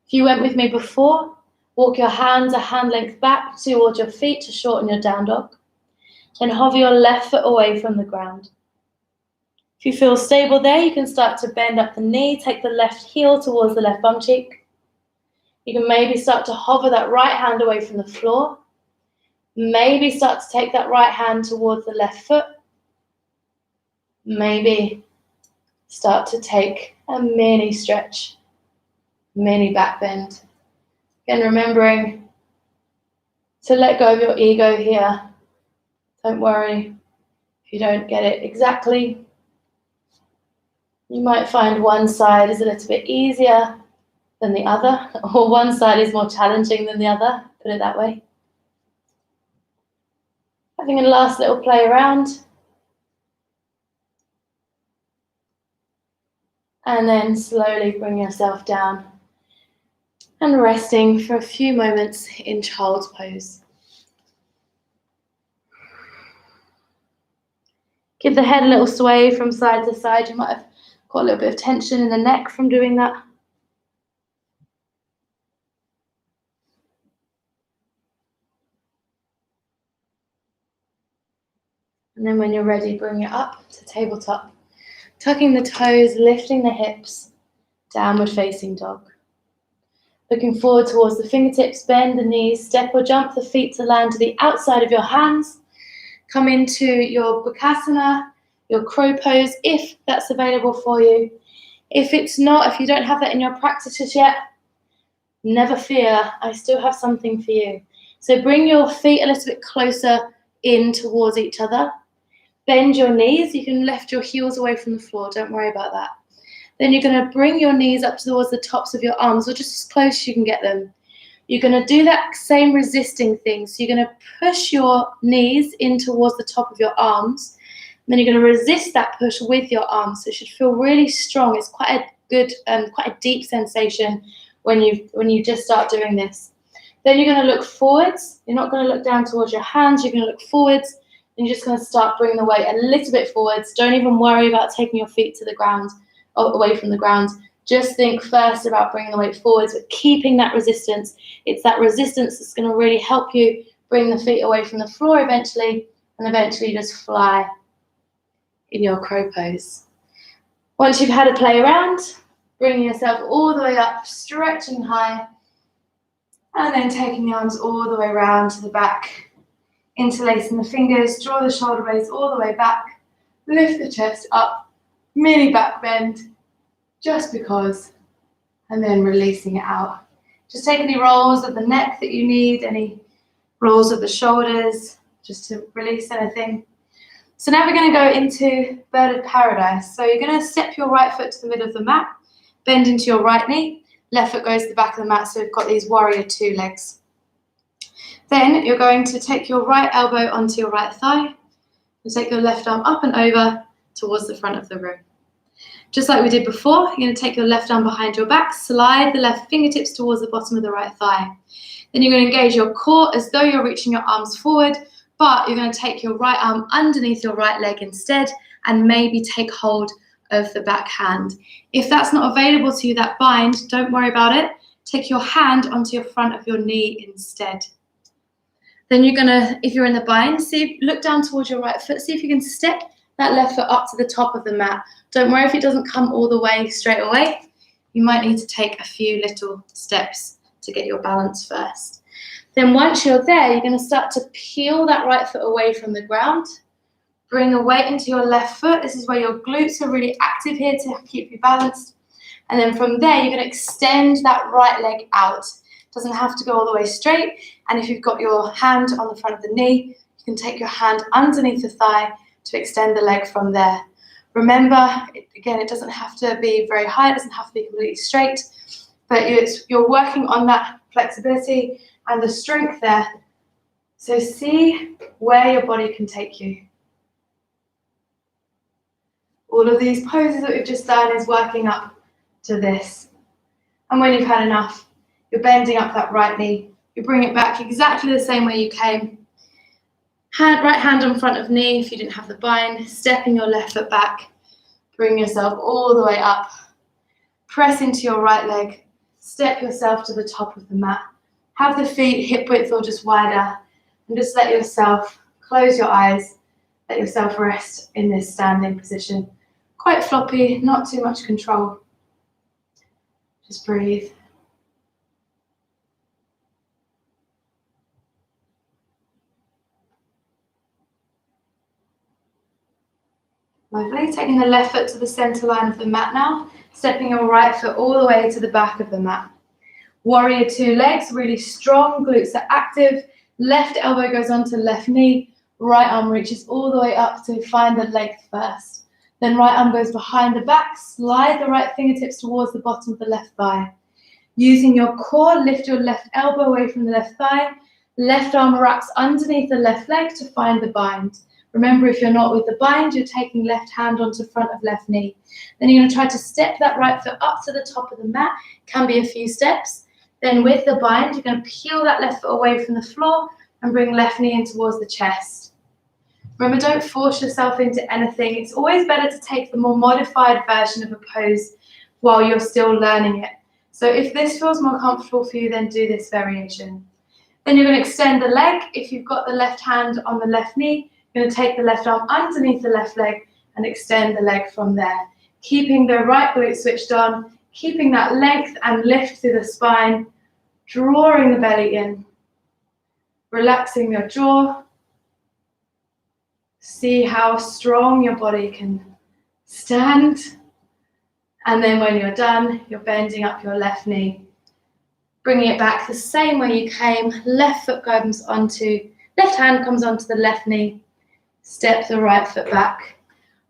If you went with me before, walk your hands a hand length back towards your feet to shorten your down dog. Then hover your left foot away from the ground. If you feel stable there, you can start to bend up the knee, take the left heel towards the left bum cheek. You can maybe start to hover that right hand away from the floor. Maybe start to take that right hand towards the left foot. Maybe start to take a mini stretch, mini back bend. Again, remembering to let go of your ego here. Don't worry if you don't get it exactly. You might find one side is a little bit easier than the other, or one side is more challenging than the other, put it that way. Having a last little play around. And then slowly bring yourself down and resting for a few moments in child's pose. Give the head a little sway from side to side. You might have got a little bit of tension in the neck from doing that. And then when you're ready, bring it up to tabletop. Tucking the toes, lifting the hips, downward facing dog. Looking forward towards the fingertips, bend the knees, step or jump the feet to land to the outside of your hands. Come into your Bakasana, your crow pose, if that's available for you. If it's not, if you don't have that in your practices yet, never fear, I still have something for you. So bring your feet a little bit closer in towards each other. Bend your knees, you can lift your heels away from the floor, don't worry about that. Then you're going to bring your knees up towards the tops of your arms, or just as close as you can get them. You're going to do that same resisting thing. So you're going to push your knees in towards the top of your arms. And then you're going to resist that push with your arms. So it should feel really strong. It's quite a good, quite a deep sensation when you just start doing this. Then you're going to look forwards. You're not going to look down towards your hands. You're going to look forwards. And you're just going to start bringing the weight a little bit forwards. Don't even worry about taking your feet to the ground, or away from the ground. Just think first about bringing the weight forwards, but keeping that resistance. It's that resistance that's going to really help you bring the feet away from the floor eventually, and eventually just fly in your crow pose. Once you've had a play around, bringing yourself all the way up, stretching high, and then taking the arms all the way around to the back, interlacing the fingers, draw the shoulder blades all the way back, lift the chest up, mini back bend, just because, and then releasing it out. Just take any rolls of the neck that you need, any rolls of the shoulders, just to release anything. So now we're going to go into Bird of Paradise. So you're going to step your right foot to the middle of the mat, bend into your right knee, left foot goes to the back of the mat, so we've got these warrior two legs. Then you're going to take your right elbow onto your right thigh, and take your left arm up and over towards the front of the room. Just like we did before, you're going to take your left arm behind your back, slide the left fingertips towards the bottom of the right thigh. Then you're going to engage your core as though you're reaching your arms forward, but you're going to take your right arm underneath your right leg instead and maybe take hold of the back hand. If that's not available to you, that bind, don't worry about it. Take your hand onto your front of your knee instead. Then you're going to, if you're in the bind, look down towards your right foot, see if you can step that left foot up to the top of the mat. Don't worry if it doesn't come all the way straight away. You might need to take a few little steps to get your balance first. Then once you're there, you're going to start to peel that right foot away from the ground. Bring a weight into your left foot. This is where your glutes are really active here to keep you balanced. And then from there, you're going to extend that right leg out. It doesn't have to go all the way straight. And if you've got your hand on the front of the knee, you can take your hand underneath the thigh to extend the leg from there. Remember, again, it doesn't have to be very high. It doesn't have to be completely straight. But you're working on that flexibility and the strength there. So see where your body can take you. All of these poses that we've just done is working up to this. And when you've had enough, you're bending up that right knee. You bring it back exactly the same way you came. Right hand on front of knee if you didn't have the bind. Stepping your left foot back. Bring yourself all the way up. Press into your right leg. Step yourself to the top of the mat. Have the feet hip width or just wider. And just let yourself close your eyes. Let yourself rest in this standing position. Quite floppy, not too much control. Just breathe. Lovely. Taking the left foot to the center line of the mat now. Stepping your right foot all the way to the back of the mat. Warrior two legs, really strong. Glutes are active. Left elbow goes onto left knee. Right arm reaches all the way up to find the length first. Then right arm goes behind the back. Slide the right fingertips towards the bottom of the left thigh. Using your core, lift your left elbow away from the left thigh. Left arm wraps underneath the left leg to find the bind. Remember, if you're not with the bind, you're taking left hand onto front of left knee. Then you're going to try to step that right foot up to the top of the mat. Can be a few steps. Then with the bind, you're going to peel that left foot away from the floor and bring left knee in towards the chest. Remember, don't force yourself into anything. It's always better to take the more modified version of a pose while you're still learning it. So if this feels more comfortable for you, then do this variation. Then you're going to extend the leg. If you've got the left hand on the left knee, you're going to take the left arm underneath the left leg and extend the leg from there. Keeping the right glute switched on, keeping that length and lift through the spine, drawing the belly in, relaxing your jaw. See how strong your body can stand. And then when you're done, you're bending up your left knee. Bringing it back the same way you came. Left hand comes onto the left knee. Step the right foot back.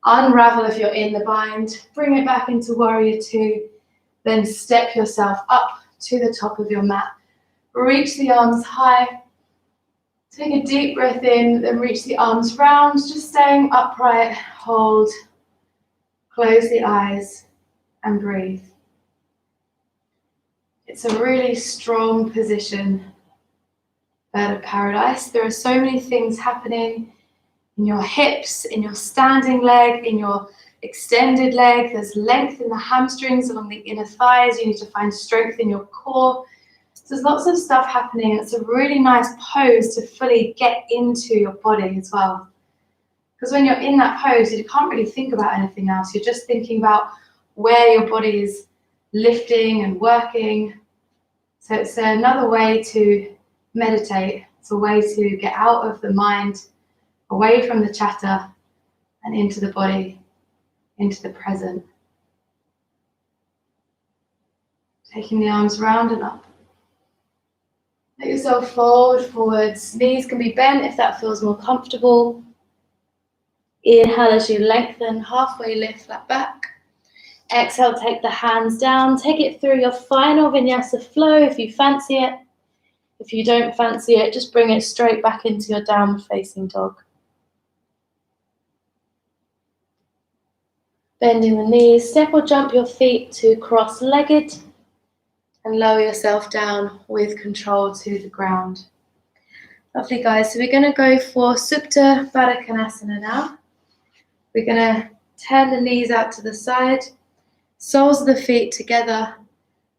Unravel if you're in the bind. Bring it back into warrior two. Then step yourself up to the top of your mat. Reach the arms high. Take a deep breath in, then reach the arms round, just staying upright. Hold. Close the eyes and breathe. It's a really strong position, bird of paradise. There are so many things happening in your hips, in your standing leg, in your extended leg. There's length in the hamstrings along the inner thighs. You need to find strength in your core. So there's lots of stuff happening. It's a really nice pose to fully get into your body as well. Because when you're in that pose, you can't really think about anything else. You're just thinking about where your body is lifting and working. So it's another way to meditate. It's a way to get out of the mind, away from the chatter, and into the body, into the present. Taking the arms round and up. Let yourself fold forwards. Knees can be bent if that feels more comfortable. Inhale as you lengthen, halfway lift that back. Exhale, take the hands down. Take it through your final vinyasa flow if you fancy it. If you don't fancy it, just bring it straight back into your downward facing dog. Bending the knees, step or jump your feet to cross-legged and lower yourself down with control to the ground. Lovely, guys. So we're going to go for Supta Baddha Konasana now. We're going to turn the knees out to the side, soles of the feet together,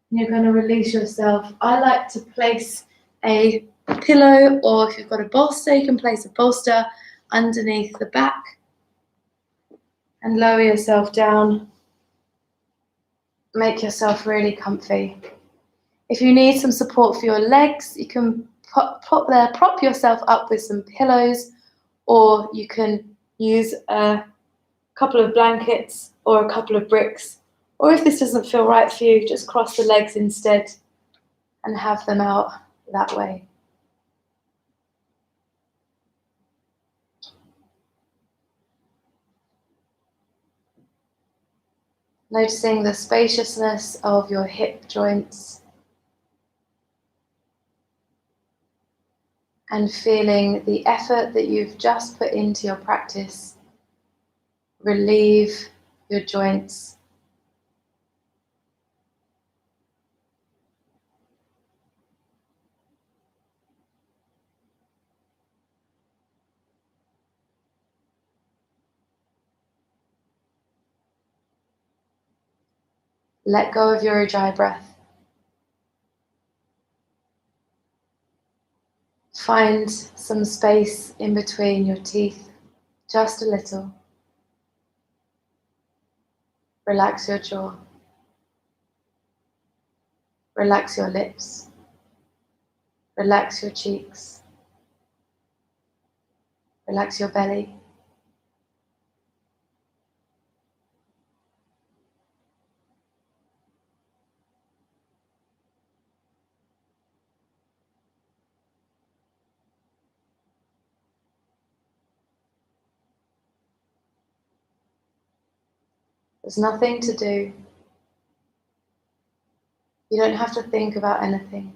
and you're going to release yourself. I like to place a pillow, or if you've got a bolster, you can place a bolster underneath the back and lower yourself down. Make yourself really comfy. If you need some support for your legs, you can prop yourself up with some pillows, or you can use a couple of blankets or a couple of bricks. Or if this doesn't feel right for you, just cross the legs instead and have them out that way. Noticing the spaciousness of your hip joints and feeling the effort that you've just put into your practice relieve your joints. Let go of your Ujjayi breath. Find some space in between your teeth, just a little. Relax your jaw. Relax your lips. Relax your cheeks. Relax your belly. There's nothing to do. You don't have to think about anything.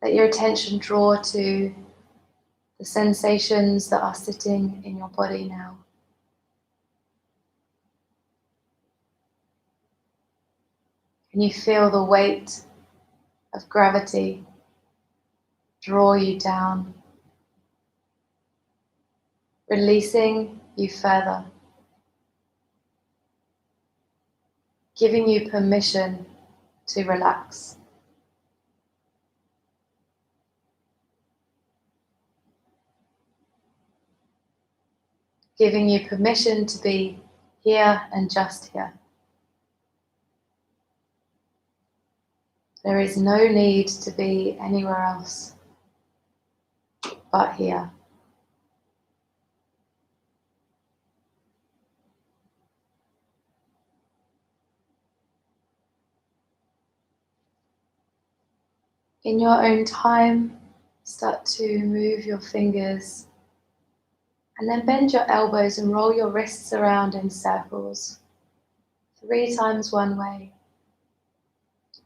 Let your attention draw to the sensations that are sitting in your body now. Can you feel the weight of gravity draw you down, releasing you further, giving you permission to relax. Giving you permission to be here and just here. There is no need to be anywhere else but here. In your own time, start to move your fingers and then bend your elbows and roll your wrists around in circles. 3 times one way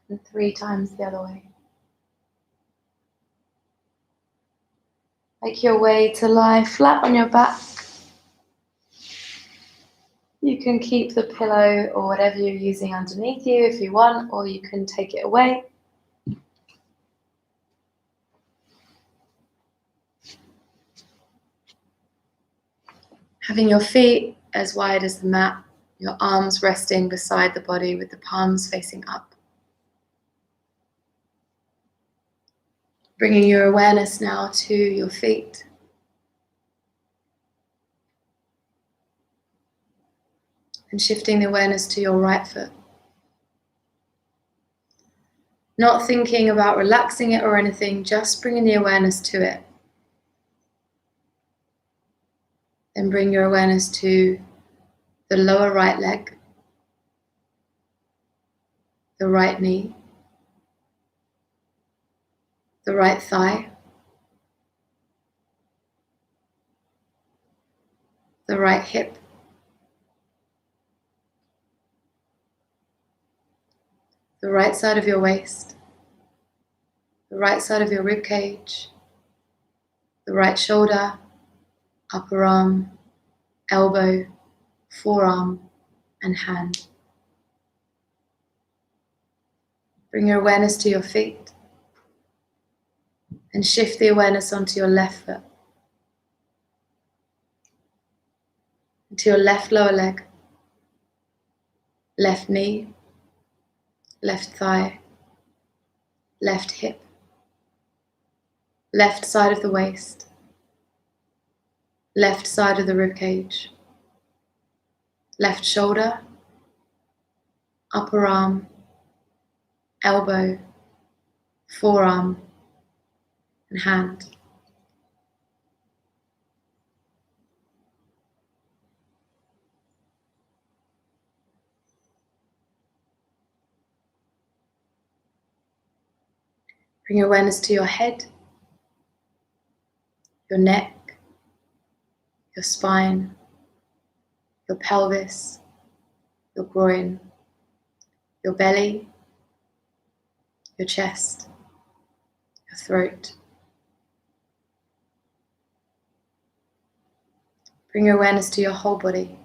and 3 times the other way. Make your way to lie flat on your back. You can keep the pillow or whatever you're using underneath you if you want, or you can take it away. Having your feet as wide as the mat, your arms resting beside the body with the palms facing up. Bringing your awareness now to your feet. And shifting the awareness to your right foot. Not thinking about relaxing it or anything, just bringing the awareness to it. Then bring your awareness to the lower right leg, the right knee, the right thigh, the right hip, the right side of your waist, the right side of your rib cage, the right shoulder, upper arm, elbow, forearm, and hand. Bring your awareness to your feet and shift the awareness onto your left foot, into your left lower leg, left knee, left thigh, left hip, left side of the waist, left side of the rib cage, left shoulder, upper arm, elbow, forearm, and hand. Bring your awareness to your head, your neck, your spine, your pelvis, your groin, your belly, your chest, your throat. Bring your awareness to your whole body.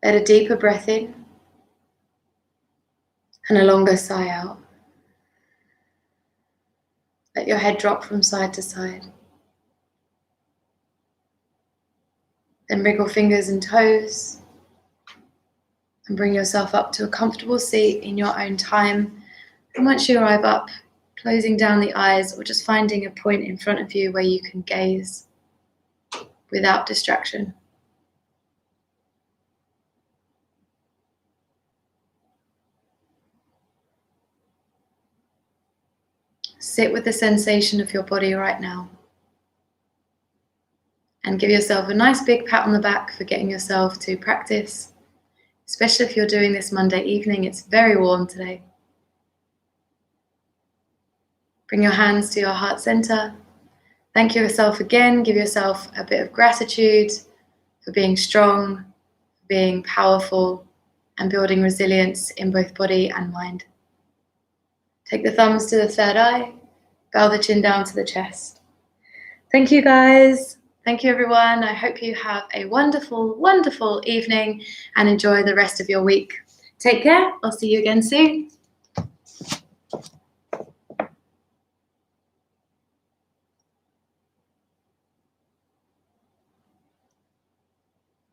Let a deeper breath in and a longer sigh out. Let your head drop from side to side. Then wriggle fingers and toes and bring yourself up to a comfortable seat in your own time. And once you arrive up, closing down the eyes or just finding a point in front of you where you can gaze without distraction. Sit with the sensation of your body right now. And give yourself a nice big pat on the back for getting yourself to practice. Especially if you're doing this Monday evening, it's very warm today. Bring your hands to your heart center. Thank yourself again. Give yourself a bit of gratitude for being strong, being powerful, and building resilience in both body and mind. Take the thumbs to the third eye. Bow the chin down to the chest. Thank you, guys. Thank you, everyone. I hope you have a wonderful, wonderful evening and enjoy the rest of your week. Take care. I'll see you again soon.